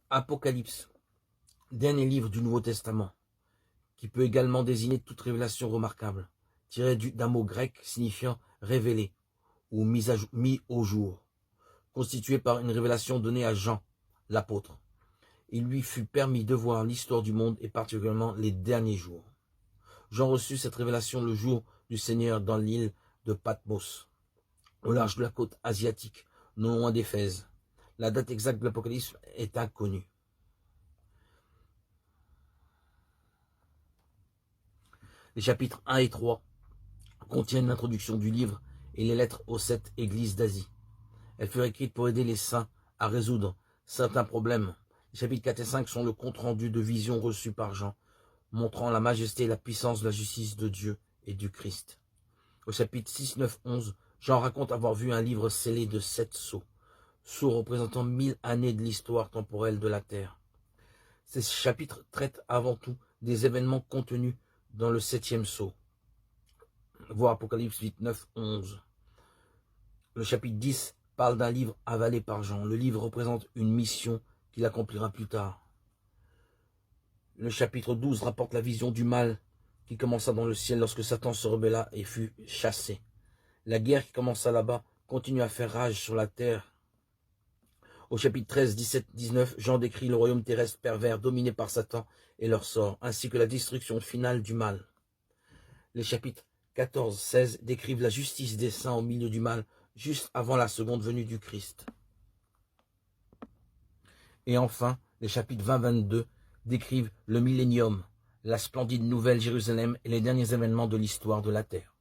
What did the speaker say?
Apocalypse, dernier livre du Nouveau Testament, qui peut également désigner toute révélation remarquable, tirée d'un mot grec signifiant révélé ou mis au jour, constitué par une révélation donnée à Jean, l'apôtre. Il lui fut permis de voir l'histoire du monde et particulièrement les derniers jours. Jean reçut cette révélation le jour du Seigneur dans l'île de Patmos, au large de la côte asiatique, non loin d'Éphèse. La date exacte de l'Apocalypse est inconnue. Les chapitres 1 et 3 contiennent l'introduction du livre et les lettres aux 7 églises d'Asie. Elles furent écrites pour aider les saints à résoudre certains problèmes. Les chapitres 4 et 5 sont le compte-rendu de visions reçues par Jean, montrant la majesté et la puissance de la justice de Dieu et du Christ. Au chapitre 6, 9, 11, Jean raconte avoir vu un livre scellé de 7 sceaux, sceaux représentant 1000 années de l'histoire temporelle de la terre. Ces chapitres traitent avant tout des événements contenus dans le 7e sceau. Voir Apocalypse 8, 9, 11. Le chapitre 10 parle d'un livre avalé par Jean. Le livre représente une mission qu'il accomplira plus tard. Le chapitre 12 rapporte la vision du mal qui commença dans le ciel lorsque Satan se rebella et fut chassé. La guerre qui commença là-bas continue à faire rage sur la terre. Au chapitre 13, 17, 19, Jean décrit le royaume terrestre pervers dominé par Satan et leur sort, ainsi que la destruction finale du mal. Les chapitres 14, 16 décrivent la justice des saints au milieu du mal, juste avant la seconde venue du Christ. Et enfin, les chapitres 20, 22 décrivent le millénium, la splendide nouvelle Jérusalem et les derniers événements de l'histoire de la terre.